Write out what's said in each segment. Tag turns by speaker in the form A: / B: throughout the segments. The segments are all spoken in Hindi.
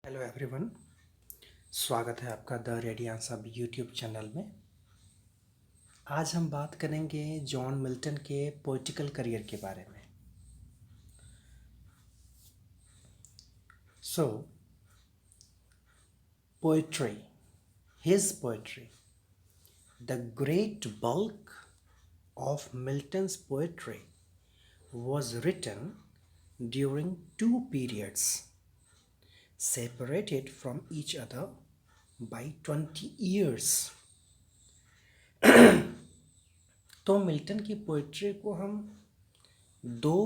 A: Hello everyone. स्वागत है आपका द रेडियन सब यूट्यूब चैनल में। आज हम बात करेंगे जॉन मिल्टन के पोइटिकल करियर के बारे में। So poetry, his poetry, the great bulk of Milton's poetry was written during two periods separated from each other by 20 years. तो मिल्टन की पोइट्री को हम दो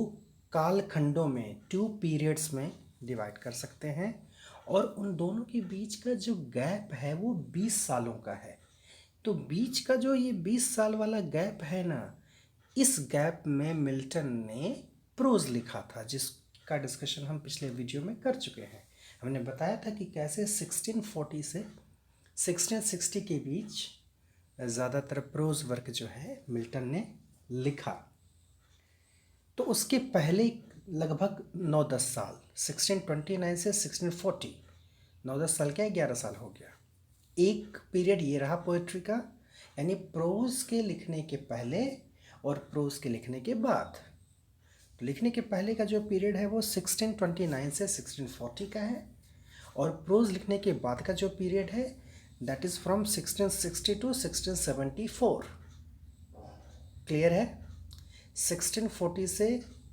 A: कालखंडों में, टू पीरियड्स में डिवाइड कर सकते हैं और उन दोनों के बीच का जो गैप है वो 20 सालों का है। तो बीच का जो ये 20 साल वाला गैप है ना, इस गैप में मिल्टन ने प्रोज लिखा था, जिसका डिस्कशन हम पिछले वीडियो में कर चुके हैं। हमने बताया था कि कैसे 1640 से 1660 के बीच ज़्यादातर प्रोज वर्क जो है मिल्टन ने लिखा। तो उसके पहले लगभग 9-10 साल, 1629 से 1640, 9-10 साल क्या, 11 साल हो गया। एक पीरियड ये रहा पोइट्री का, यानी प्रोज के लिखने के पहले और प्रोज के लिखने के बाद। तो लिखने के पहले का जो पीरियड है वो 1629 से 1640 का है, और प्रोज लिखने के बाद का जो पीरियड है that is from 1660 to 1674। Clear है? 1640 से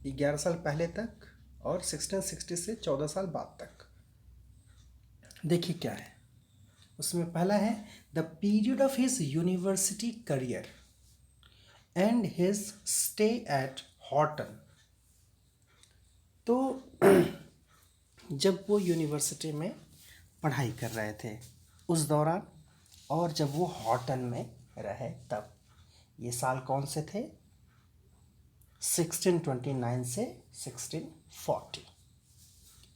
A: 11 साल पहले तक और 1660 से 14 साल बाद तक। देखिए क्या है उसमें। पहला है the period of his university career and his stay at Horton. तो जब वो यूनिवर्सिटी में पढ़ाई कर रहे थे उस दौरान, और जब वो हॉटन में रहे तब, ये साल कौन से थे? 1629 से 1640।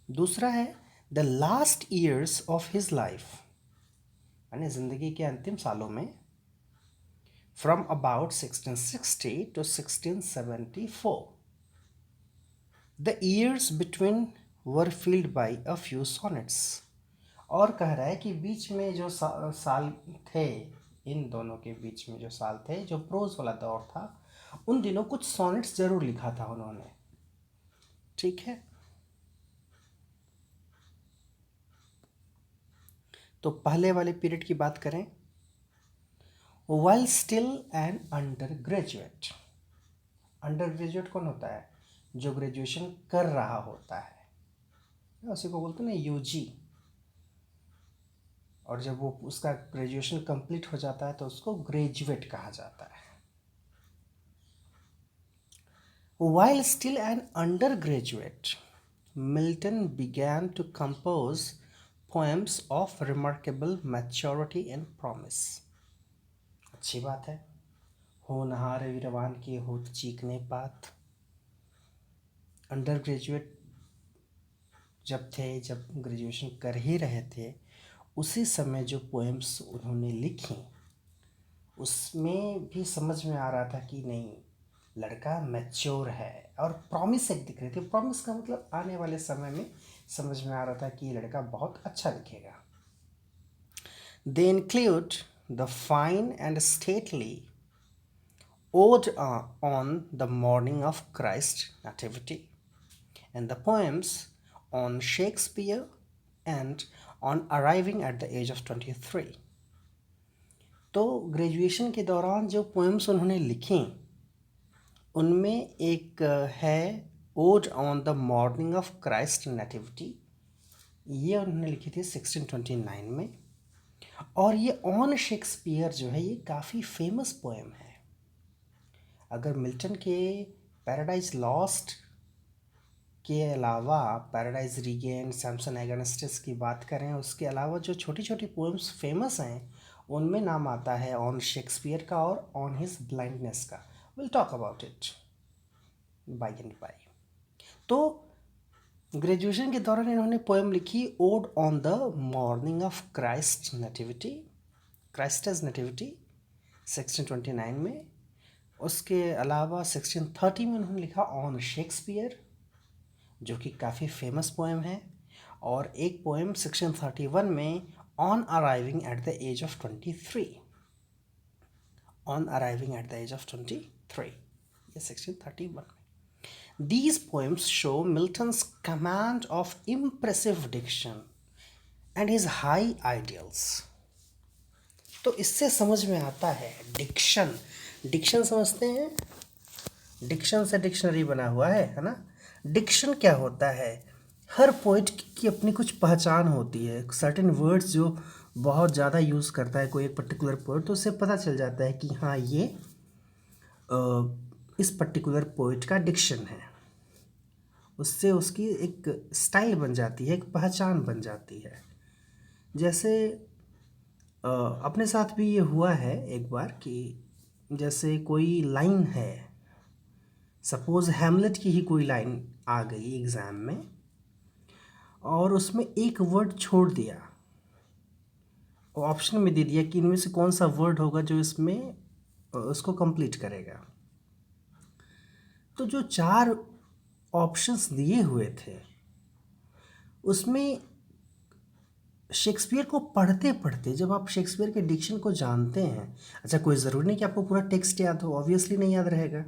A: दूसरा है the last years of his life, यानी ज़िंदगी के अंतिम सालों में, from about 1660 to 1674। The years between were filled by a few sonnets. और कह रहा है कि बीच में जो साल थे, इन दोनों के बीच में जो साल थे, जो प्रोज वाला दौर था, उन दिनों कुछ सॉनेट्स जरूर लिखा था उन्होंने। ठीक है, तो पहले वाले पीरियड की बात करें। While still an under graduate. Under graduate कौन होता है? जो ग्रेजुएशन कर रहा होता है, उसी को बोलते हैं ना यूजी। और जब वो उसका ग्रेजुएशन कंप्लीट हो जाता है तो उसको ग्रेजुएट कहा जाता है। While still an undergraduate, Milton began to compose poems of remarkable maturity and promise. अच्छी बात है। होनहार वीरवान के होठ चीकने पात। अंडर ग्रेजुएट जब थे, जब ग्रेजुएशन कर ही रहे थे, उसी समय जो पोएम्स उन्होंने लिखी, उसमें भी समझ में आ रहा था कि नहीं, लड़का मैच्योर है, और प्रॉमिस एक दिख रही थी। प्रॉमिस का मतलब आने वाले समय में समझ में आ रहा था कि ये लड़का बहुत अच्छा लिखेगा। They include the fine and stately ode on the morning of Christ nativity and the poems on Shakespeare and on arriving at the age of 23। तो ग्रेजुएशन के दौरान जो पोएम्स उन्होंने लिखी, उनमें एक है odd on the morning of Christ nativity. ये उन्होंने लिखी थी 1629 में। और ये ऑन शेक्सपियर जो है, ये काफ़ी फेमस पोएम है। अगर मिल्टन के पैराडाइज लॉस्ट के अलावा पैराडाइज रीगेन, सैमसन एगोनिस्टिस की बात करें, उसके अलावा जो छोटी छोटी पोएम्स फेमस हैं उनमें नाम आता है ऑन शेक्सपियर का और ऑन हिज ब्लाइंडनेस का। Will talk about it by and by. तो ग्रेजुएशन के दौरान इन्होंने पोएम लिखी ode on the morning of Christ nativity, Christ's nativity 1629 में। उसके अलावा 1630 में उन्होंने लिखा ऑन शेक्सपियर, जो कि काफ़ी फेमस पोएम है। और एक पोएम सेक्शन 31 में on arriving at the age of 23, on arriving at the age of 23, ये सेक्शन 31 में. These poems show Milton's command of impressive diction and his high ideals. तो इससे समझ में आता है डिक्शन. डिक्शन समझते हैं? डिक्शन से डिक्शनरी बना हुआ है ना. डिक्शन क्या होता है? हर पोइट की अपनी कुछ पहचान होती है. सर्टेन वर्ड्स जो बहुत ज़्यादा यूज़ करता है कोई एक पर्टिकुलर पोइट, तो उससे पता चल जाता है कि हाँ ये इस पर्टिकुलर पोइट का डिक्शन है. उससे उसकी एक स्टाइल बन जाती है, एक पहचान बन जाती है. जैसे अपने साथ भी ये हुआ है एक बार कि जैसे कोई लाइन है, सपोज़ हैमलेट की ही कोई लाइन आ गई एग्ज़ाम में और उसमें एक वर्ड छोड़ दिया, ऑप्शन में दे दिया कि इनमें से कौन सा वर्ड होगा जो इसमें उसको कंप्लीट करेगा. तो जो 4 ऑप्शंस दिए हुए थे उसमें शेक्सपियर को पढ़ते पढ़ते जब आप शेक्सपियर के डिक्शन को जानते हैं, अच्छा कोई ज़रूरी नहीं कि आपको पूरा टेक्स्ट याद हो, ऑब्वियसली नहीं याद रहेगा,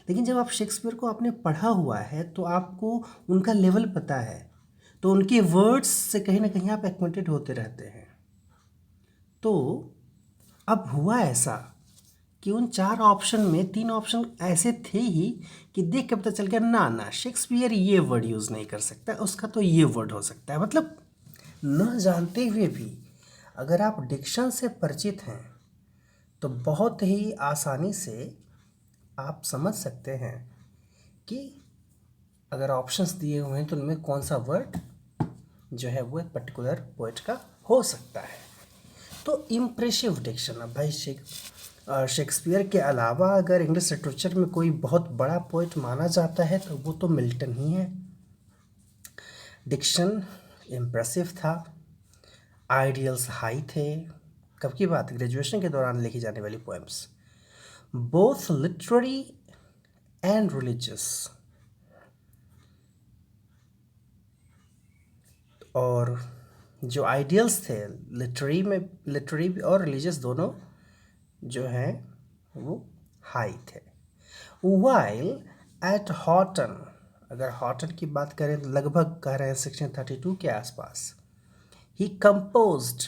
A: लेकिन जब आप शेक्सपियर को आपने पढ़ा हुआ है तो आपको उनका लेवल पता है, तो उनके वर्ड्स से कहीं ना कहीं आप एक्वेंटेड होते रहते हैं. तो अब हुआ ऐसा कि उन 4 ऑप्शन में 3 ऑप्शन ऐसे थे ही कि देख के पता चल गया ना शेक्सपियर ये वर्ड यूज़ नहीं कर सकता, उसका तो ये वर्ड हो सकता है. मतलब न जानते हुए भी अगर आप डिक्शन से परिचित हैं तो बहुत ही आसानी से आप समझ सकते हैं कि अगर ऑप्शंस दिए हुए हैं तो उनमें कौन सा वर्ड जो है वो एक पर्टिकुलर पोइट का हो सकता है. तो इम्प्रेसिव डिक्शन. अब भाई शेक्सपियर के अलावा अगर इंग्लिश लिटरेचर में कोई बहुत बड़ा पोइट माना जाता है तो वो तो मिल्टन ही है. डिक्शन इम्प्रेसिव था, आइडियल्स हाई थे. कब की बात? ग्रेजुएशन के दौरान लिखी जाने वाली poems, both literary and religious. और जो आइडियल्स थे लिटरेरी और रिलीजियस दोनों जो हैं वो हाई थे. वाइल एट हॉटन, अगर हॉटन की बात करें तो लगभग कह रहे हैं सेक्शन 32 के आसपास, ही कंपोज्ड.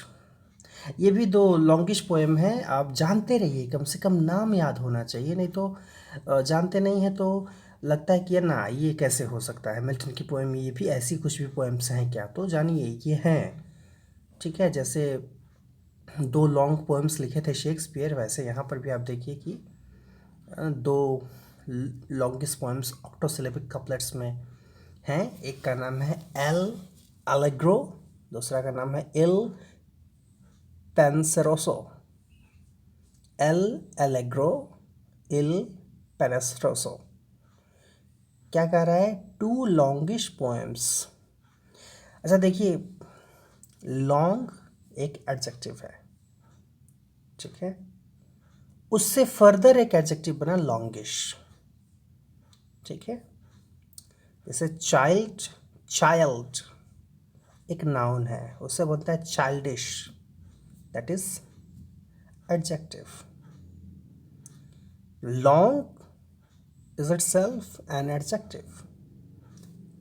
A: ये भी 2 लॉन्गिश पोएम हैं, आप जानते रहिए, कम से कम नाम याद होना चाहिए, नहीं तो जानते नहीं हैं तो लगता है कि ना ये कैसे हो सकता है, मिल्टन की पोएम ये भी ऐसी कुछ भी पोएम्स हैं क्या? तो जानिए ये हैं. ठीक है, जैसे 2 लॉन्ग पोएम्स लिखे थे शेक्सपियर, वैसे यहाँ पर भी आप देखिए कि 2 लॉन्गेस्ट पोएम्स ऑक्टोसिलेबिक कपलेट्स में हैं. एक का नाम है एल अलेग्रो, दूसरा का नाम है इल पेंसेरोसो. एल एलेग्रो इल पेनेस्ट्रोसो. क्या कह रहा है? 2 लॉन्गिश पोएम्स. अच्छा देखिए, लॉन्ग एक एडजेक्टिव है, ठीक है, उससे फर्दर एक एडजेक्टिव बना लॉन्गिश. ठीक है, जैसे चाइल्ड एक नाउन है, उससे बोलता है childish, that is adjective. Long is itself an adjective.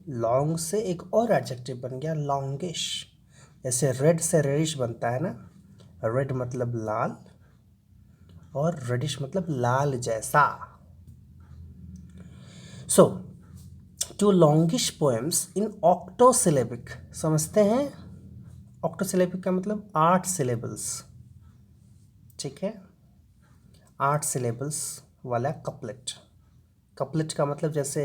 A: Long से एक और एडजेक्टिव बन गया लॉन्गिश. जैसे रेड से रेडिश बनता है ना, रेड मतलब लाल और रेडिश मतलब लाल जैसा. सो 2 लॉन्गिश पोएम्स इन ऑक्टोसिलेबिक. समझते हैं? ऑक्टोसिलेबिक का मतलब 8 सिलेबल्स. ठीक है, 8 सिलेबल्स वाला कपलेट. कपलेट का मतलब जैसे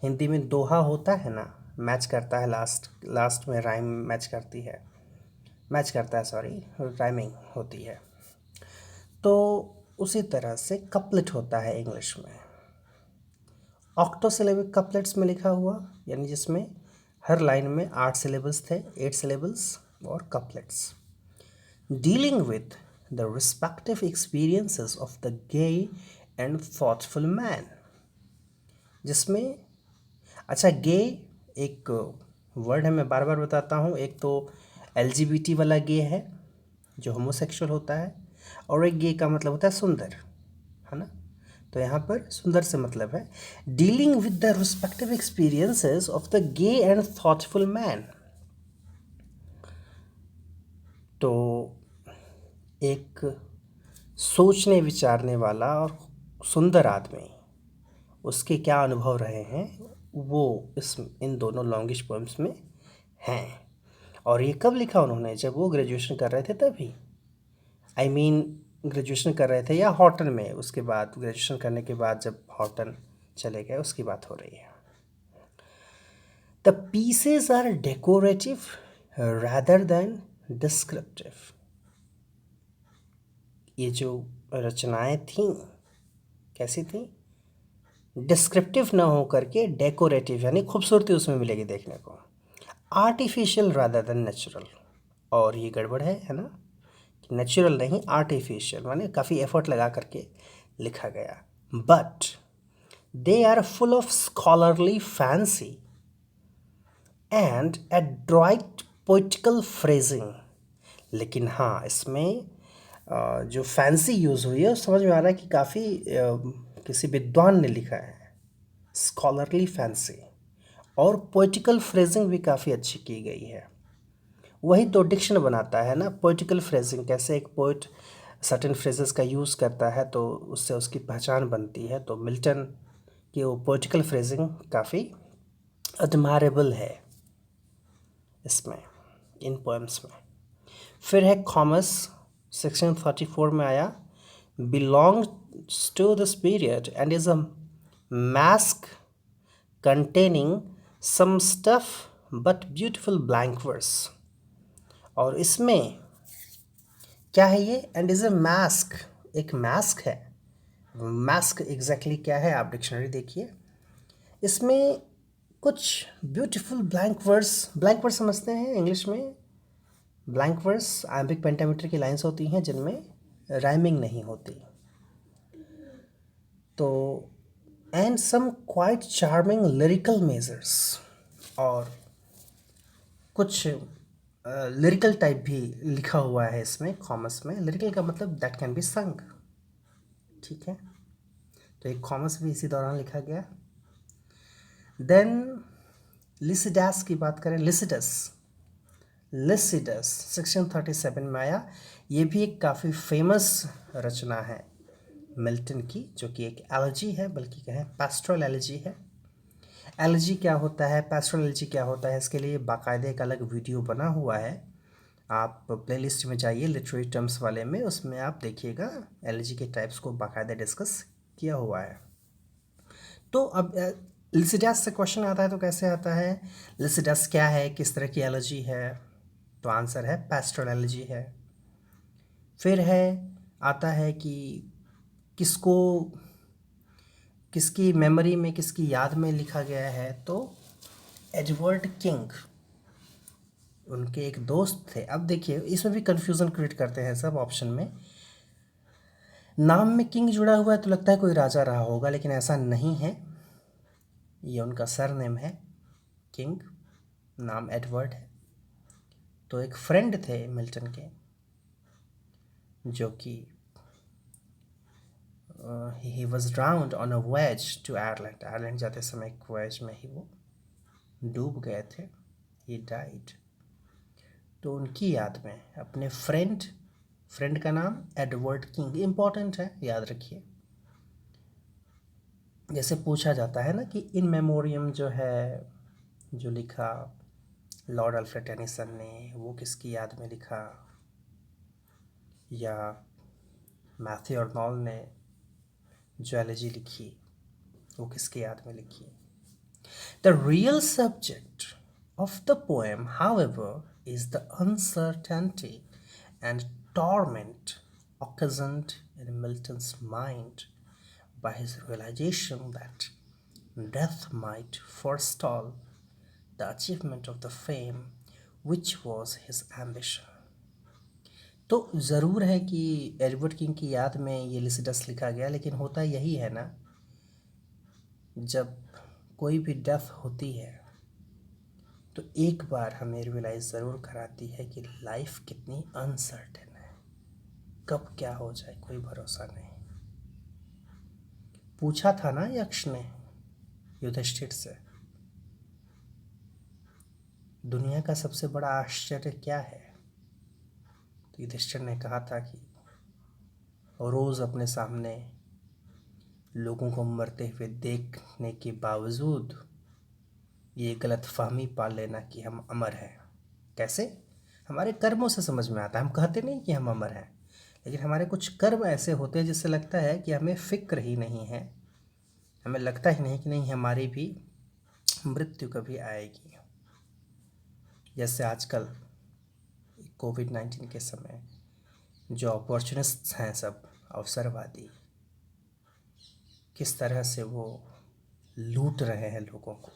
A: हिंदी में दोहा होता है ना, मैच करता है, लास्ट में राइम मैच करता है, सॉरी, राइमिंग होती है, तो उसी तरह से कपलेट होता है इंग्लिश में. ऑक्टोसिलेबिक कपलेट्स में लिखा हुआ, यानी जिसमें हर लाइन में 8 सिलेबल्स थे, 8 सिलेबल्स और couplets, dealing with the respective experiences of the gay and thoughtful man. जिसमें अच्छा गे एक वर्ड है, मैं बार बार बताता हूँ। एक तो LGBT वाला गे है जो होमोसेक्सुअल होता है, और एक गे का मतलब होता है सुंदर, है ना। तो यहाँ पर सुंदर से मतलब है dealing with the respective experiences of the gay and thoughtful man. तो एक सोचने विचारने वाला और सुंदर आदमी, उसके क्या अनुभव रहे हैं वो इस इन दोनों लॉन्गिश पोएम्स में हैं। और ये कब लिखा उन्होंने? जब वो ग्रेजुएशन कर रहे थे तभी। आई मीन ग्रेजुएशन कर रहे थे या हॉटन में, उसके बाद ग्रेजुएशन करने के बाद जब हॉटन चले गए उसकी बात हो रही है। The pieces are decorative rather than descriptive. ये जो रचनाएं थीं कैसी थीं? डिस्क्रिप्टिव ना हो करके डेकोरेटिव, यानी खूबसूरती उसमें मिलेगी देखने को। Artificial rather than natural. और ये गड़बड़ है ना, नेचुरल नहीं आर्टिफिशियल, माने काफ़ी एफर्ट लगा करके लिखा गया। But they are full of scholarly fancy and adroit poetical phrasing. लेकिन हाँ, इसमें जो फैंसी यूज़ हुई है समझ में आ रहा है कि काफ़ी किसी विद्वान ने लिखा है। स्कॉलरली फैंसी और पोइटिकल फ्रेजिंग भी काफ़ी अच्छी की गई है। वही तो डिक्शन बनाता है ना, पोइटिकल फ्रेजिंग। कैसे एक पोइट सर्टेन फ्रेजेस का यूज़ करता है तो उससे उसकी पहचान बनती है। तो मिल्टन की वो पोइटिकल फ्रेजिंग काफ़ी एडमायरेबल है इसमें, इन पोएम्स में। फिर है कॉमर्स, सेक्शन 34 में आया, belongs to this period and is a masque containing some stuff but beautiful blank verse। और इसमें क्या है ये? एंड इज अ मास्क, एक मास्क है। मास्क एग्जैक्टली क्या है आप डिक्शनरी देखिए। इसमें कुछ ब्यूटीफुल ब्लैंक वर्स समझते हैं इंग्लिश में। ब्लैंक वर्स आइम्बिक पेंटामीटर की लाइंस होती हैं जिनमें राइमिंग नहीं होती। तो and some quite charming lyrical measures, और कुछ लिरिकल टाइप भी लिखा हुआ है इसमें कॉमर्स में। लिरिकल का मतलब दैट कैन बी संग, ठीक है। तो एक कॉमर्स भी इसी दौरान लिखा गया। देन लिसिडास की बात करें, लिसिडस सेक्शन 37 में आया। ये भी एक काफ़ी फेमस रचना है मिल्टन की, जो कि एक एलजी है, बल्कि कहें पैस्टोरल एलजी है। एलजी क्या होता है, पैस्टोरल एलजी क्या होता है, इसके लिए बाकायदे एक अलग वीडियो बना हुआ है। आप प्लेलिस्ट में जाइए लिटरेरी टर्म्स वाले में, उसमें आप देखिएगा एलजी के टाइप्स को बाकायदा डिस्कस किया हुआ है। तो अब लिसिडास से क्वेश्चन आता है तो कैसे आता है? लिसिडास क्या है, किस तरह की एलर्जी है? तो आंसर है पैस्टोरल एलर्जी है। फिर आता है कि किसको, किसकी मेमोरी में, किसकी याद में लिखा गया है? तो एडवर्ड किंग, उनके एक दोस्त थे। अब देखिए इसमें भी कन्फ्यूज़न क्रिएट करते हैं सब ऑप्शन में। नाम में किंग जुड़ा हुआ है तो लगता है कोई राजा रहा होगा, लेकिन ऐसा नहीं है। ये उनका सरनेम है किंग, नाम एडवर्ड है। तो एक फ्रेंड थे मिल्टन के जो कि he was drowned on a voyage to Ireland. Ireland जाते समय एक वॉयज में ही वो डूब गए थे, ही डाइड। तो उनकी याद में अपने फ्रेंड का नाम एडवर्ड किंग, इम्पॉर्टेंट है, याद रखिए। जैसे पूछा जाता है ना कि इन मेमोरियम जो है, जो लिखा लॉर्ड अल्फ्रेड टेनिसन ने, वो किसकी याद में लिखा, या मैथ्यू आर्नोल्ड ने जो एलेजी लिखी वो किसकी याद में लिखी। The real subject of the poem however is the uncertainty and torment occasioned in Milton's mind by his realization that death might forestall the achievement of the fame which was his ambition। तो ज़रूर है कि एडवर्ड किंग की याद में ये लिसिडस लिखा गया, लेकिन होता यही है ना, जब कोई भी डेथ होती है तो एक बार हमें रियलाइज़ ज़रूर कराती है कि लाइफ कितनी अनसर्टेन है, कब क्या हो जाए कोई भरोसा नहीं। पूछा था ना यक्ष ने युधिष्ठिर से, दुनिया का सबसे बड़ा आश्चर्य क्या है? तो युधिष्ठिर ने कहा था कि रोज़ अपने सामने लोगों को मरते हुए देखने के बावजूद ये गलतफहमी पाल लेना कि हम अमर हैं। कैसे? हमारे कर्मों से समझ में आता है। हम कहते नहीं कि हम अमर हैं, लेकिन हमारे कुछ कर्म ऐसे होते हैं जिससे लगता है कि हमें फिक्र ही नहीं है, हमें लगता ही नहीं कि नहीं हमारी भी मृत्यु कभी आएगी। जैसे आजकल कोविड-19 के समय जो अपॉर्चुनिस्ट्स हैं, सब अवसरवादी, किस तरह से वो लूट रहे हैं लोगों को।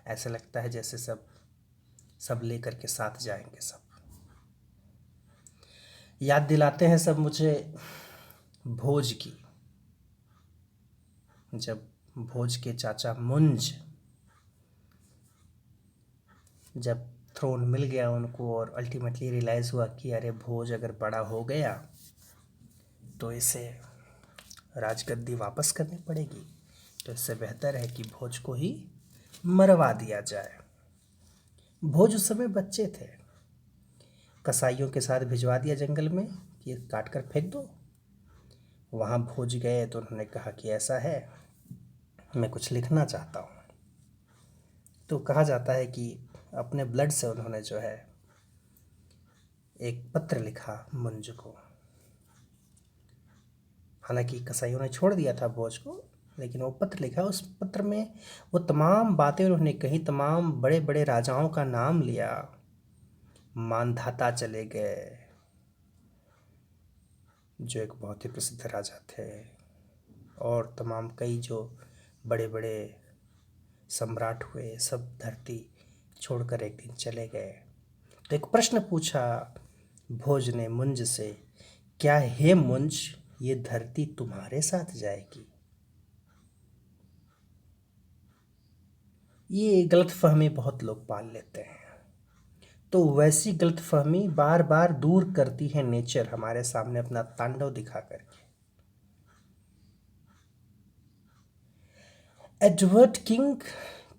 A: ऐसा लगता है जैसे सब लेकर के साथ जाएंगे। सब याद दिलाते हैं सब मुझे भोज की, जब भोज के चाचा मुंज, जब थ्रोन मिल गया उनको और अल्टीमेटली रियलाइज़ हुआ कि अरे भोज अगर बड़ा हो गया तो इसे राजगद्दी वापस करनी पड़ेगी, तो इससे बेहतर है कि भोज को ही मरवा दिया जाए। भोज उस समय बच्चे थे, कसाईयों के साथ भिजवा दिया जंगल में कि काट कर फेंक दो। वहाँ भोज गए तो उन्होंने कहा कि ऐसा है, मैं कुछ लिखना चाहता हूँ। तो कहा जाता है कि अपने ब्लड से उन्होंने जो है एक पत्र लिखा मुंज को। हालांकि कसाईयों ने छोड़ दिया था भोज को, लेकिन वो पत्र लिखा। उस पत्र में वो तमाम बातें उन्होंने कही, तमाम बड़े बड़े राजाओं का नाम लिया। मानधाता चले गए, जो एक बहुत ही प्रसिद्ध राजा थे, और तमाम कई जो बड़े बड़े सम्राट हुए, सब धरती छोड़कर एक दिन चले गए। तो एक प्रश्न पूछा भोज ने मुंज से, क्या हे मुंज, ये धरती तुम्हारे साथ जाएगी? ये गलतफहमी बहुत लोग पाल लेते हैं। तो वैसी गलतफहमी बार बार दूर करती है नेचर हमारे सामने अपना तांडव दिखा करके। एडवर्ड किंग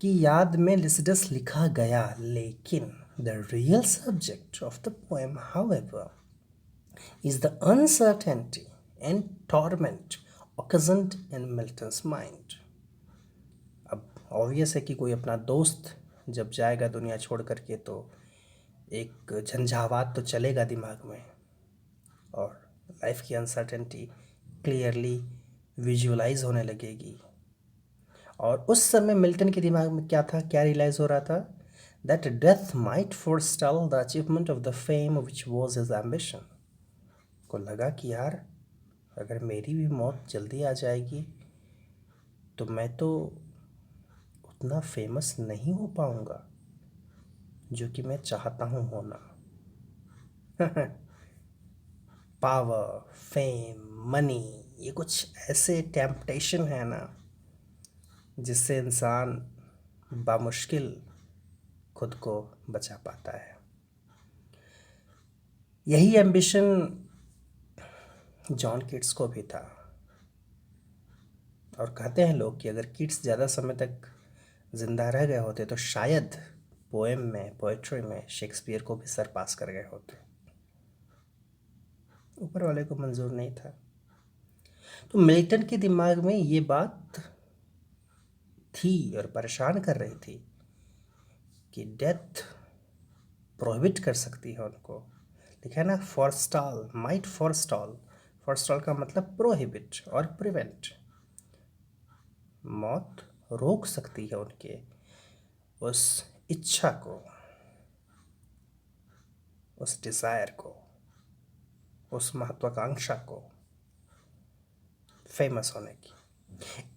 A: की याद में लिसिडस लिखा गया, लेकिन the real subject of the poem however is the uncertainty and torment occasioned in Milton's mind. अब ऑब्वियस है कि कोई अपना दोस्त जब जाएगा दुनिया छोड़ करके तो एक झंझावात तो चलेगा दिमाग में, और लाइफ की अनसर्टेनिटी क्लियरली विजुअलाइज होने लगेगी। और उस समय मिल्टन के दिमाग में क्या था, क्या रियलाइज़ हो रहा था? That death might forestall the achievement of the fame which was his ambition. को लगा कि यार अगर मेरी भी मौत जल्दी आ जाएगी तो मैं तो उतना फेमस नहीं हो पाऊंगा जो कि मैं चाहता हूँ होना। पावर, फेम, मनी, ये कुछ ऐसे टेम्पटेशन है ना जिससे इंसान बामुश्किल खुद को बचा पाता है। यही एम्बिशन जॉन कीट्स को भी था, और कहते हैं लोग कि अगर कीट्स ज़्यादा समय तक ज़िंदा रह गए होते तो शायद पोएम में, पोएट्री में शेक्सपियर को भी सरपास कर गए होते। ऊपर वाले को मंजूर नहीं था। तो मिल्टन के दिमाग में ये बात थी और परेशान कर रही थी कि डेथ प्रोहिबिट कर सकती है उनको। लिखा है ना, फॉरस्टॉल, माइट फॉरस्टॉल। फॉरस्टॉल का मतलब प्रोहिबिट और प्रिवेंट। मौत रोक सकती है उनके उस इच्छा को, उस डिज़ायर को, उस महत्वाकांक्षा को फेमस होने की।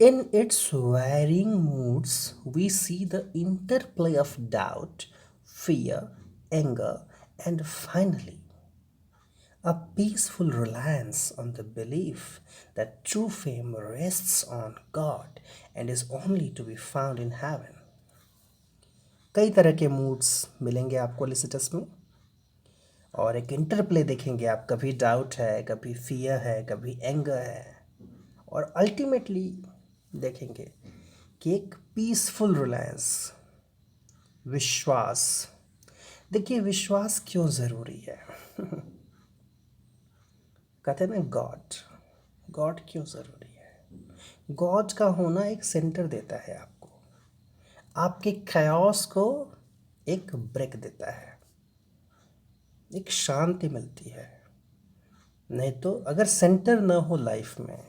A: In its varying moods, we see the interplay of doubt, fear, anger, and finally, a peaceful reliance on the belief that true fame rests on God and is only to be found in heaven. कई तरह के मूड्स मिलेंगे आपको लिसिटस में, और एक इंटरप्ले देखेंगे आप, कभी डाउट है, कभी फियर है, कभी एंगर है, और अल्टीमेटली देखेंगे कि एक पीसफुल रिलायंस, विश्वास। देखिए विश्वास क्यों ज़रूरी है? कहते हैं ना गॉड, गॉड क्यों ज़रूरी है? गॉड का होना एक सेंटर देता है आपको, आपके chaos को एक ब्रेक देता है, एक शांति मिलती है। नहीं तो अगर सेंटर ना हो लाइफ में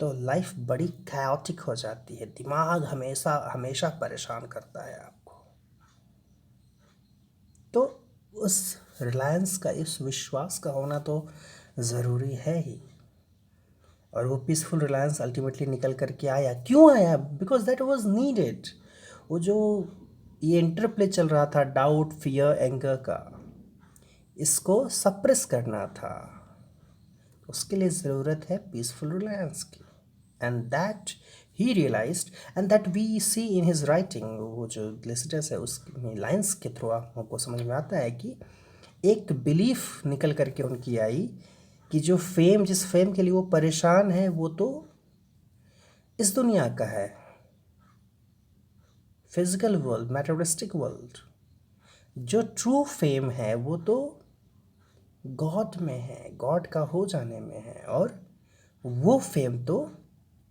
A: तो लाइफ बड़ी chaotic हो जाती है, दिमाग हमेशा हमेशा परेशान करता है आपको। तो उस रिलायंस का, इस विश्वास का होना तो ज़रूरी है ही। और वो पीसफुल रिलायंस अल्टीमेटली निकल करके आया, क्यों आया? Because that was needed. वो जो ये इंटरप्ले चल रहा था डाउट, फियर, एंगर का, इसको सप्रेस करना था, उसके लिए ज़रूरत है पीसफुल रिलायंस की। And that he realised, and that we see in his writing. वो जो लिसिटस है उसमें लाइन्स के थ्रू हमको समझ में आता है कि एक बिलीफ निकल करके उनकी आई कि जो फेम, जिस फेम के लिए वो परेशान है, वो तो इस दुनिया का है, फिजिकल वर्ल्ड, मैटेरियलिस्टिक वर्ल्ड। जो ट्रू फेम है वो तो गॉड में है, गॉड का हो जाने में है, और वो फेम तो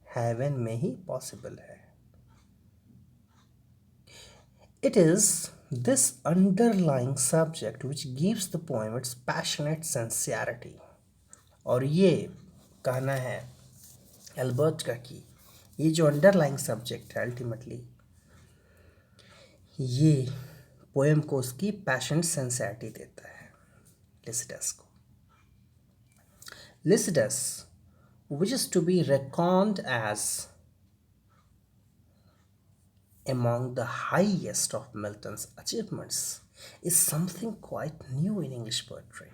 A: हेवन में ही पॉसिबल है। It is this underlying subject which gives the poem it's passionate sincerity. और ये कहना है एल्बर्ट का कि ये जो अंडरलाइंग सब्जेक्ट है अल्टीमेटली ये पोएम को उसकी पैशनेट सिंसियरिटी देता है लिसिटस को। लिसिटस, which is to be reckoned as among the highest of Milton's achievements, is something quite new in English poetry.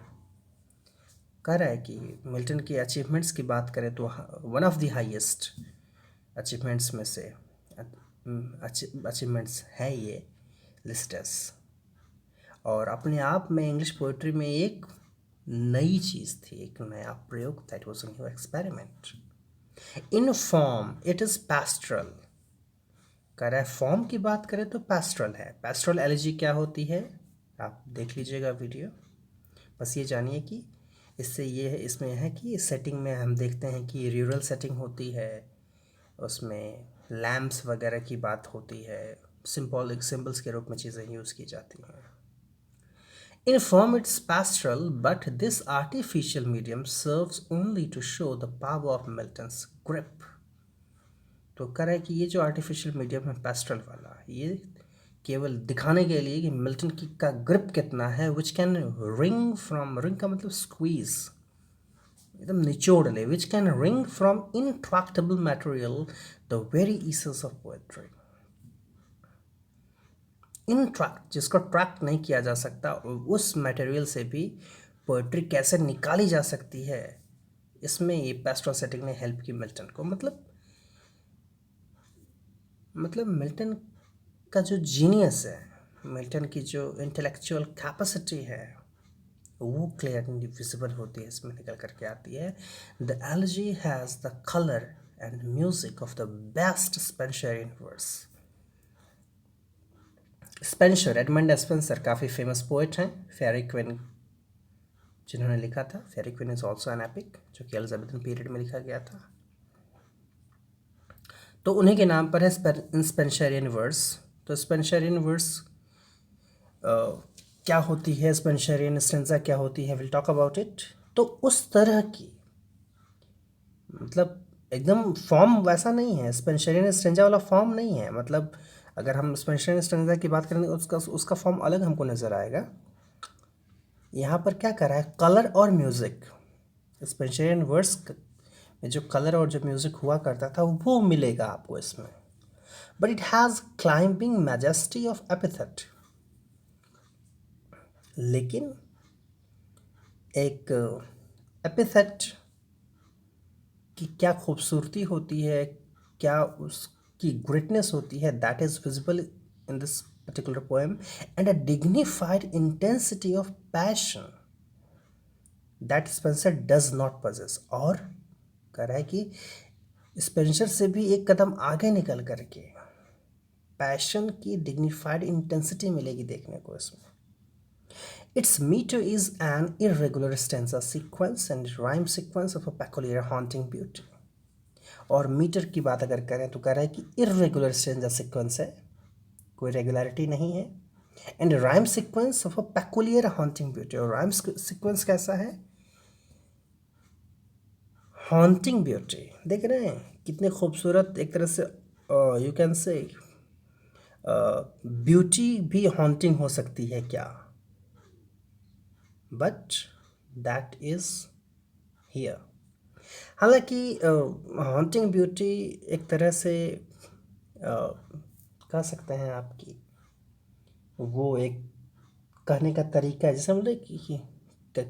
A: कह रहा है कि मिल्टन की अचीवमेंट्स की बात करें तो one of the highest achievements में से अचीवमेंट्स है ये लिसिटस, और अपने आप में इंग्लिश पोइट्री में एक नई चीज़ थी, एक नया प्रयोग था। It was a new experiment. In form it is pastoral. कह रहा है फॉर्म की बात करें तो पैस्ट्रल है। पैस्ट्रल एलिजी क्या होती है आप देख लीजिएगा वीडियो, बस ये जानिए कि इससे ये है, इसमें है कि सेटिंग में हम देखते हैं कि रूरल सेटिंग होती है, उसमें लैम्प्स वगैरह की बात होती है, सिंबॉलिक सिंबल्स के रूप में चीज़ें यूज़ की जाती हैं। In form it's pastoral, but this artificial medium serves only to show the power of Milton's grip. तो कह रहा है कि ये जो आर्टिफिशियल मीडियम है पेस्ट्रल वाला, ये केवल दिखाने के लिए कि मिल्टन की का ग्रिप कितना है, which can wring from, wring का मतलब स्क्वीज, एकदम निचोड़ ले, which can wring from intractable material the very essence of poetry. Intract, जिसको ट्रैक्ट नहीं किया जा सकता, उस मटेरियल से भी पोएट्री कैसे निकाली जा सकती है, इसमें ये पेस्ट्रल सेटिंग ने हेल्प की मिल्टन को। मतलब मिल्टन का जो जीनियस है, मिल्टन की जो इंटेलेक्चुअल कैपेसिटी है, वो क्लियरली विजिबल होती है, इसमें निकल करके आती है। The elegy has the colour and music of the best Spenserian verse. Spenser, Edmund Spenser काफ़ी फेमस पोइट हैं, फेयरी क्वीन जिन्होंने लिखा था। Faerie Queene is also an epic जो कि एलिजाबेथन पीरियड में लिखा गया था, तो उन्हीं के नाम पर है स्पेंसरियन वर्स। तो स्पेंसरियन वर्स क्या होती है, स्पेंसरियन स्टेंजा क्या होती है, विल टॉक अबाउट इट। तो उस तरह की, मतलब एकदम फॉर्म वैसा नहीं है, स्पेंसरियन स्टेंजा वाला फॉर्म नहीं है। मतलब अगर हम स्पेंसरियन स्टेंजा की बात करेंगे उसका फॉर्म अलग हमको नज़र आएगा। यहाँ पर क्या कर रहा है, कलर और म्यूज़िक। स्पेंसरियन वर्स में जो कलर और जो म्यूज़िक हुआ करता था वो मिलेगा आपको इसमें, but it has climbing majesty of epithet. लेकिन एक एपिथेट की क्या खूबसूरती होती है, क्या उसकी ग्रेटनेस होती है, that is visible in this particular poem, and a dignified intensity of passion that Spencer does not possess. और कह रहा है कि स्पेंसर से भी एक कदम आगे निकल करके पैशन की डिग्निफाइड इंटेंसिटी मिलेगी देखने को इसमें. Its meter is an irregular stanza sequence and rhyme sequence of a peculiar haunting beauty. और मीटर की बात अगर करें तो कह रहा है कि इर्रेगुलर स्टेंजा सीक्वेंस है, कोई रेगुलरिटी नहीं है. And rhyme sequence of a peculiar haunting beauty. और राइम सीक्वेंस कैसा है? Haunting beauty. देख रहे हैं कितने खूबसूरत, एक तरह से यू कैन से ब्यूटी भी हॉन्टिंग हो सकती है क्या? But that is here. हालांकि हॉन्टिंग ब्यूटी एक तरह से कह सकते हैं आपकी वो एक कहने का तरीका है, जैसे बोले कि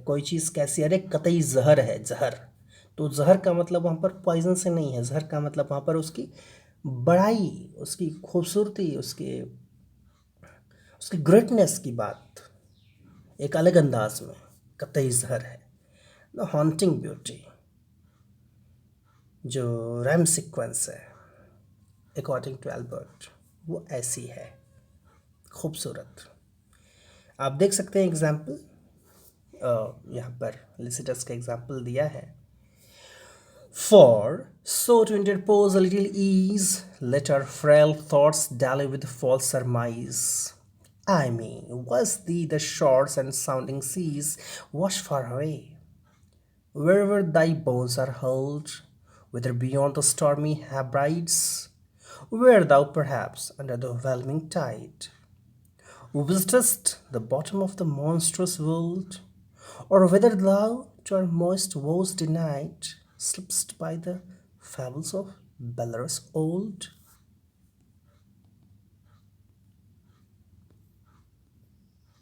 A: कोई चीज़ कैसी, अरे कतई जहर है, जहर. तो जहर का मतलब वहाँ पर पॉइजन से नहीं है, जहर का मतलब वहाँ पर उसकी बड़ाई, उसकी खूबसूरती, उसकी ग्रेटनेस की बात एक अलग अंदाज में कतई जहर है. द हॉन्टिंग ब्यूटी जो रैम सीक्वेंस है अकॉर्डिंग टू एल्बर्ट, वो ऐसी है खूबसूरत. आप देख सकते हैं एग्जाम्पल, यहाँ पर लिसिटस का एग्जाम्पल दिया है. For so to interpose a little ease, let our frail thoughts dally with false surmise. I mean, was thee the shores and sounding seas wash far away, wherever thy bones are hurled, whether beyond the stormy Hebrides, where thou perhaps under the whelming tide visitest the bottom of the monstrous world, or whether thou to our moist woes denied slippest by the fables of Belarus old.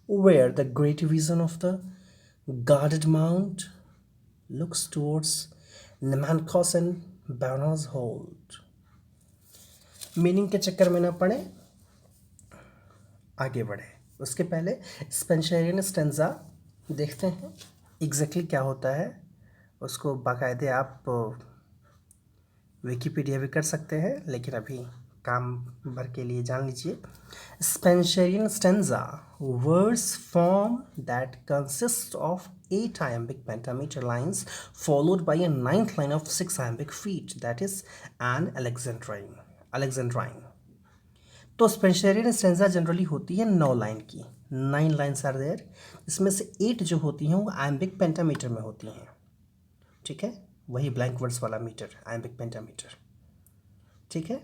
A: Where the great vision of the guarded mount looks towards Nemancos and Baron's hold. Meaning के चक्कर में ना पड़े, आगे बढ़े. उसके पहले स्पेंसरियन स्टेंजा देखते हैं एग्जैक्टली क्या होता है. उसको बाकायदे आप विकीपीडिया भी कर सकते हैं, लेकिन अभी काम भर के लिए जान लीजिए. Spenserian stanza words form that consist of 8 iambic pentameter lines followed by a 9th line of 6 iambic feet, that is an alexandrine. तो स्पेंसरियन स्टेंजा जनरली होती है 9 लाइन की. 9 लाइन्स आर देयर, इसमें से 8 जो होती हैं वो iambic pentameter में होती हैं. ठीक है, वही ब्लैंक वर्ड्स वाला मीटर, iambic pentameter. ठीक है,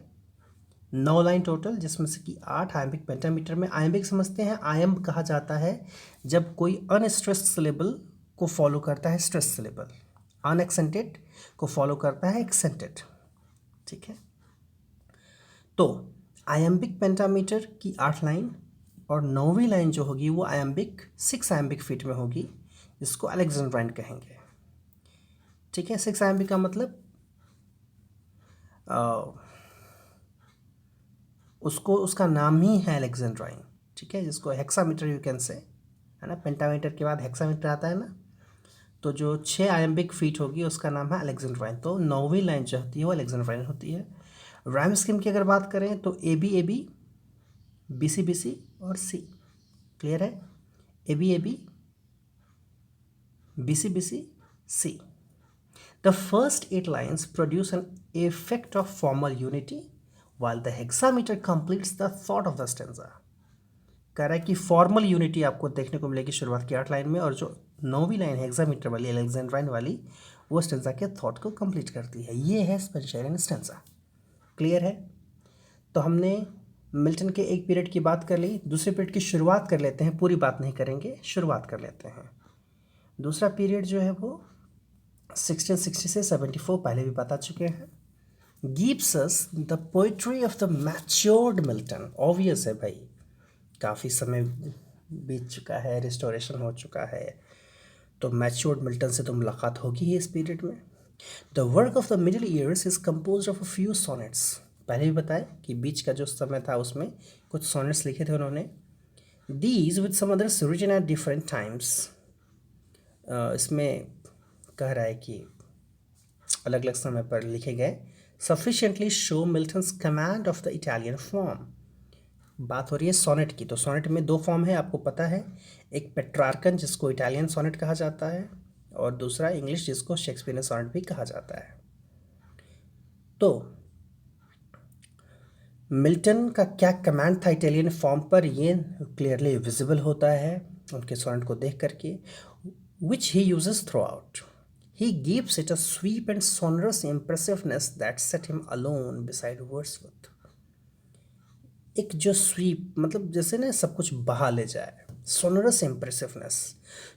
A: 9 लाइन टोटल, जिसमें से कि 8 iambic pentameter में. iambic समझते हैं, iamb कहा जाता है जब कोई अनस्ट्रेस्ड सिलेबल को फॉलो करता है स्ट्रेस सिलेबल, अनएक्सेंटेड को फॉलो करता है एक्सेंटेड. ठीक है, तो iambic pentameter की 8 लाइन और 9वीं लाइन जो होगी वो iambic 6 iambic फीट में होगी, जिसको अलेक्जेंड्राइन कहेंगे. ठीक है, 6 iambic का मतलब उसको उसका नाम ही है अलेक्जेंड्राइन. ठीक है, जिसको हेक्सामीटर यू कैन से, है ना. पेंटामीटर के बाद हेक्सामीटर आता है ना, तो जो 6 iambic फीट होगी उसका नाम है अलेक्जेंड्राइन. तो 9वीं लाइन जो होती है वो अलेक्जेंड्राइन होती है. राइम स्कीम की अगर बात करें तो ए बी बी सी और सी. क्लियर है, A B C C. The first 8 lines produce an effect of formal unity, while the hexameter completes the thought of the stanza. कह रहा है कि फॉर्मल यूनिटी आपको देखने को मिलेगी शुरुआत की 8 लाइन में, और जो 9वीं लाइन है हेक्सामीटर वाली, अलेक्जेंड्राइन वाली, वो स्टेंजा के थॉट को कंप्लीट करती है. ये है स्पेंसरियन स्टेंजा. क्लियर है. तो हमने मिल्टन के एक पीरियड की बात कर ली, दूसरे पीरियड की शुरुआत कर लेते हैं. पूरी बात नहीं करेंगे, शुरुआत कर लेते हैं. दूसरा पीरियड जो है वो 1660 से 74 पहले भी बता चुके हैं. Gives us the poetry of the matured Milton. Obvious है भाई, काफ़ी समय बीत चुका है, रिस्टोरेशन हो चुका है, तो मैच्योर्ड मिल्टन से तो मुलाकात होगी ही इस पीरियड में. The work of the middle years is composed of a few sonnets. पहले भी बताया कि बीच का जो समय था उसमें कुछ सोनेट्स लिखे थे उन्होंने. These with some others written at different times. इसमें कह रहा है कि अलग अलग समय पर लिखे गए. Sufficiently show Milton's command of the Italian form. बात हो रही है सोनेट की. तो सोनेट में दो फॉर्म है, आपको पता है. एक पेट्रार्कन जिसको इटालियन सोनेट कहा जाता है, और दूसरा इंग्लिश जिसको शेक्सपियरियन सोनेट भी कहा जाता है. तो मिल्टन का क्या कमांड था इटालियन फॉर्म पर, ये क्लियरली विजिबल होता है उनके सोनेट को देख करके. Which he uses throughout. He gives it a sweep and sonorous impressiveness that set him alone beside Wordsworth. एक जो स्वीप मतलब जैसे ना सब कुछ बहा ले जाए. Sonorous impressiveness.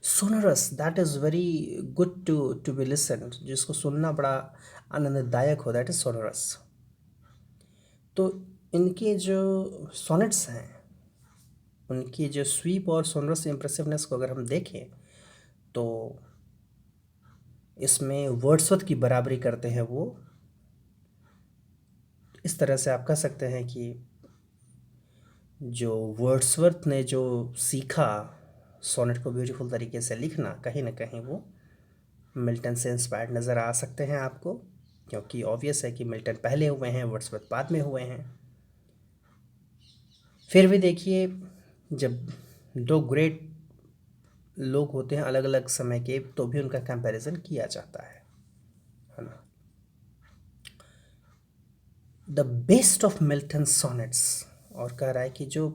A: Sonorous that is very good to be listen, जिसको सुनना बड़ा आनंददायक हो, दैट इज सोनरस. तो इनके जो सोनेट्स हैं उनकी जो स्वीप और सोनरस इम्प्रेसिवनेस को अगर हम देखें तो इसमें वर्ड्सवर्थ की बराबरी करते हैं वो. इस तरह से आप कह सकते हैं कि जो वर्ड्सवर्थ ने जो सीखा सोनेट को ब्यूटीफुल तरीके से लिखना, कहीं ना कहीं वो मिल्टन से इंस्पायर्ड नज़र आ सकते हैं आपको, क्योंकि ऑब्वियस है कि मिल्टन पहले हुए हैं, वर्ड्सवर्थ बाद में हुए हैं. फिर भी देखिए, जब दो ग्रेट लोग होते हैं अलग अलग समय के, तो भी उनका कंपैरिजन किया जाता है ना. The best of Milton sonnets, और कह रहा है कि जो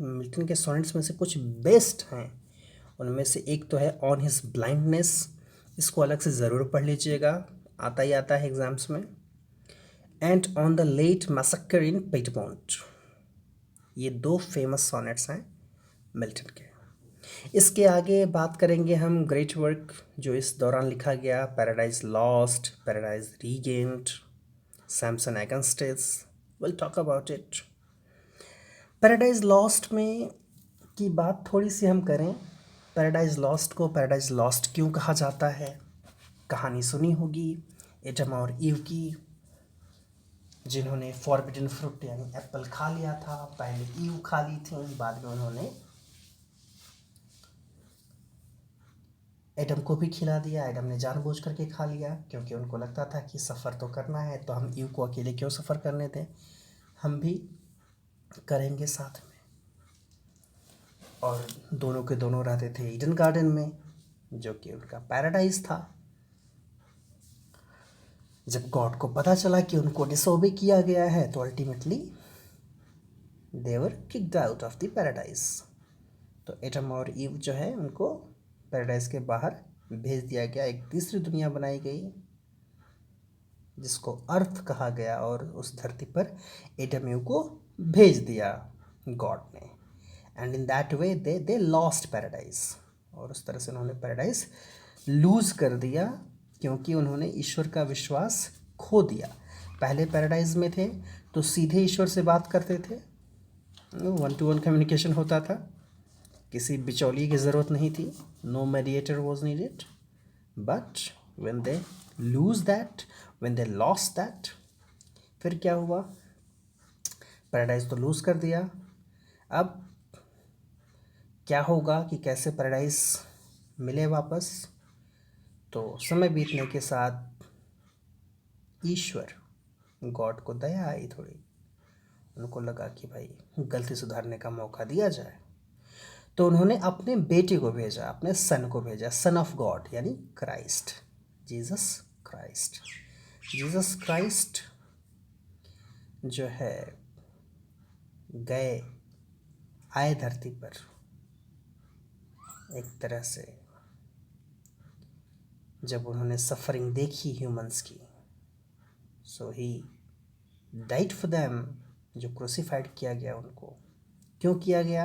A: मिल्टन के सोनेट्स में से कुछ बेस्ट हैं उनमें से एक तो है ऑन हिज ब्लाइंडनेस. इसको अलग से ज़रूर पढ़ लीजिएगा, आता ही आता है एग्जाम्स में. And on the late massacre in Piedmont. ये दो फेमस सोनेट्स हैं मिल्टन के. इसके आगे बात करेंगे हम ग्रेट वर्क जो इस दौरान लिखा गया. Paradise Lost, Paradise Regained, Samson Agonistes. Will talk about it. Paradise Lost में की बात थोड़ी सी हम करें. पैराडाइज लॉस्ट को पैराडाइज लॉस्ट क्यों कहा जाता है? कहानी सुनी होगी एडम और ईव की, जिन्होंने फॉरबिडन फ्रूट यानी एप्पल खा लिया था. पहले ईव खा ली थी, बाद में उन्होंने एडम को भी खिला दिया. एडम ने जानबूझ करके खा लिया क्योंकि उनको लगता था कि सफ़र तो करना है, तो हम ईव को अकेले क्यों सफ़र करने दें, हम भी करेंगे साथ में. और दोनों के दोनों रहते थे ईडन गार्डन में, जो कि उनका पैराडाइज था. जब गॉड को पता चला कि उनको डिसोबे किया गया है, तो ultimately they were kicked out of the paradise. तो एडम और ईव जो है उनको पैराडाइज के बाहर भेज दिया गया. एक तीसरी दुनिया बनाई गई जिसको अर्थ कहा गया, और उस धरती पर एडम ईव को भेज दिया गॉड ने. And in that way they lost paradise. और उस तरह से उन्होंने पैराडाइज लूज कर दिया क्योंकि उन्होंने ईश्वर का विश्वास खो दिया. पहले पैराडाइज में थे तो सीधे ईश्वर से बात करते थे, 1-to-1 कम्युनिकेशन होता था, किसी बिचौलिए की ज़रूरत नहीं थी. No mediator was needed. But when they lose that, when they lost that, फिर क्या हुआ? पैराडाइज तो लूज कर दिया. अब क्या होगा कि कैसे पैराडाइज मिले वापस? तो समय बीतने के साथ ईश्वर, गॉड को दया आई थोड़ी. उनको लगा कि भाई गलती सुधारने का मौका दिया जाए, तो उन्होंने अपने बेटे को भेजा, अपने सन को भेजा, सन ऑफ गॉड यानी Christ, Jesus Christ. Jesus Christ जो है गए, आए धरती पर एक तरह से. जब उन्होंने सफरिंग देखी ह्यूमंस की, सो ही डाइड फॉर देम. जो क्रूसिफाइड किया गया उनको क्यों किया गया?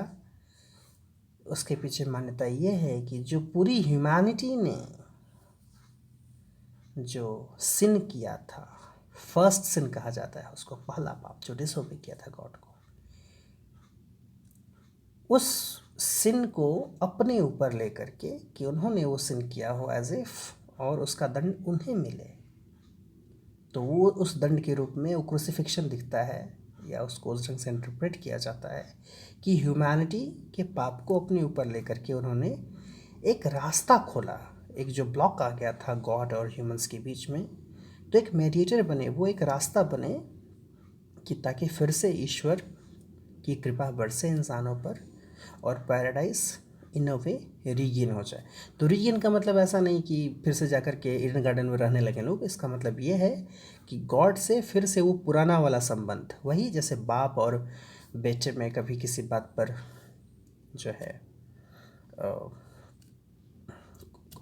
A: उसके पीछे मान्यता ये है कि जो पूरी ह्यूमैनिटी ने जो सिन किया था, फर्स्ट सिन कहा जाता है उसको, पहला पाप जो डिसोबे किया था गॉड को, उस सिन को अपने ऊपर लेकर के कि उन्होंने वो सिन किया हो एज इफ, और उसका दंड उन्हें मिले. तो वो उस दंड के रूप में वो क्रूसिफिक्शन दिखता है, या उसको उस ढंग से इंटरप्रेट किया जाता है कि ह्यूमैनिटी के पाप को अपने ऊपर लेकर के उन्होंने एक रास्ता खोला, एक जो ब्लॉक आ गया था गॉड और ह्यूमंस के बीच में, तो एक मेडिएटर बने, वो एक रास्ता बने कि ताकि फिर से ईश्वर की कृपा बरसे इंसानों पर और पैराडाइज इन अ वे रीगेन हो जाए। तो रीगेन का मतलब ऐसा नहीं कि फिर से जाकर के ईडन गार्डन में रहने लगे लोग, इसका मतलब ये है कि गॉड से फिर से वो पुराना वाला संबंध, वही जैसे बाप और बेटे में कभी किसी बात पर जो है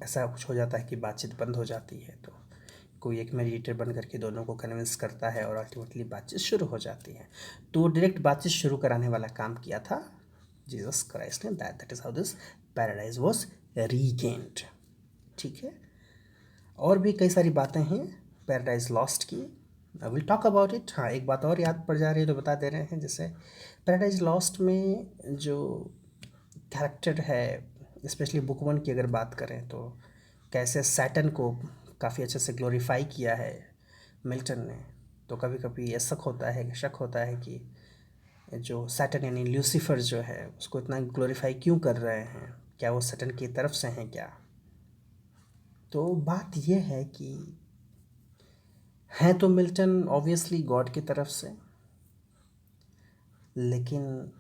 A: ऐसा कुछ हो जाता है कि बातचीत बंद हो जाती है, तो कोई एक मेडिएटर बन करके दोनों को कन्विंस करता है और अल्टीमेटली बातचीत शुरू हो जाती है। तो डायरेक्ट बातचीत शुरू कराने वाला काम किया था जीसस क्राइस्ट ने। That is how this paradise was regained. ठीक है, और भी कई सारी बातें हैं पैराडाइज लॉस्ट की, I will talk about it. हाँ, एक बात और याद पड़ जा रही है तो बता दे रहे हैं, जैसे पैराडाइज लॉस्ट में जो कैरेक्टर है, स्पेशली बुक 1 की अगर बात करें तो कैसे सैटर्न को काफ़ी अच्छे से ग्लोरीफाई किया है मिल्टन ने। तो कभी कभी ये शक होता है कि जो सैटर्न यानी ल्यूसीफर जो है उसको इतना ग्लोरीफाई क्यों कर रहे हैं, क्या वो सैटर्न की तरफ से हैं क्या। तो बात यह है कि हैं तो मिल्टन ऑब्वियसली गॉड की तरफ से, लेकिन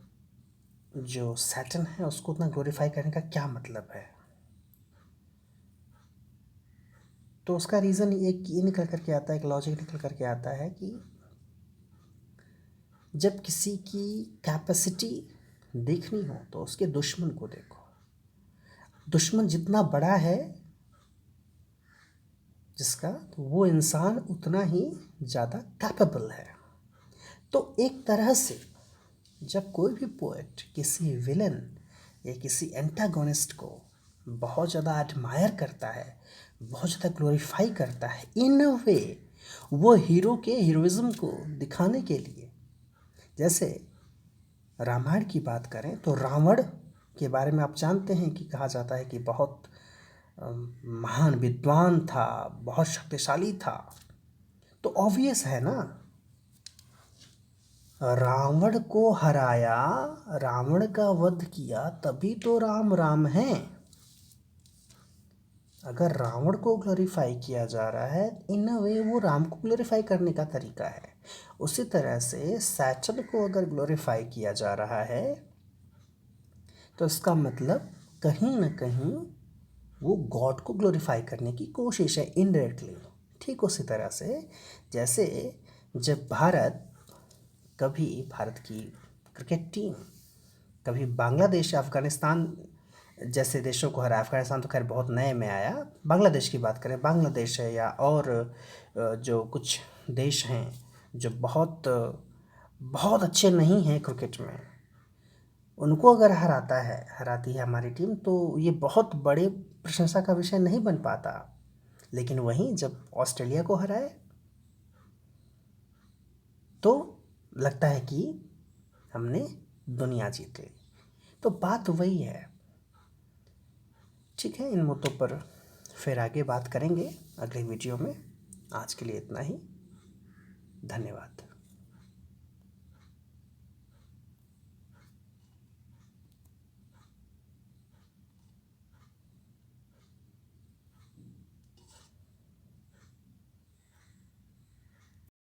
A: जो सैटर्न है उसको उतना ग्लोरीफाई करने का क्या मतलब है। तो उसका रीज़न एक ये निकल करके आता है, एक लॉजिक निकल करके आता है कि जब किसी की कैपेसिटी देखनी हो तो उसके दुश्मन को देखो। दुश्मन जितना बड़ा है जिसका, तो वो इंसान उतना ही ज़्यादा कैपेबल है। तो एक तरह से जब कोई भी पोएट किसी विलन या किसी एंटागोनिस्ट को बहुत ज़्यादा एडमायर करता है, बहुत ज़्यादा ग्लोरीफाई करता है, इन अ वे वो हीरो के हीरोइज्म को दिखाने के लिए, जैसे रामायण की बात करें तो रावण के बारे में आप जानते हैं कि कहा जाता है कि बहुत महान विद्वान था, बहुत शक्तिशाली था। तो ऑब्वियस है ना, रावण को हराया, रावण का वध किया, तभी तो राम राम हैं। अगर रावण को ग्लोरीफाई किया जा रहा है, इन अ वे वो राम को ग्लोरीफाई करने का तरीका है। उसी तरह से सैटर्न को अगर ग्लोरीफाई किया जा रहा है तो इसका मतलब कहीं ना कहीं वो गॉड को ग्लोरीफाई करने की कोशिश है इनडायरेक्टली। ठीक उसी तरह से जैसे जब भारत की क्रिकेट टीम कभी बांग्लादेश या अफ़गानिस्तान जैसे देशों को हराया, अफ़गानिस्तान तो खैर बहुत नए में आया, बांग्लादेश की बात करें, बांग्लादेश है या और जो कुछ देश हैं जो बहुत बहुत अच्छे नहीं हैं क्रिकेट में, उनको अगर हराती है हमारी टीम, तो ये बहुत बड़े प्रशंसा का विषय नहीं बन पाता। लेकिन वहीं जब ऑस्ट्रेलिया को हराए तो लगता है कि हमने दुनिया जीत ली। तो बात वही है। ठीक है, इन मुद्दों पर फिर आगे बात करेंगे अगले वीडियो में। आज के लिए इतना ही, धन्यवाद।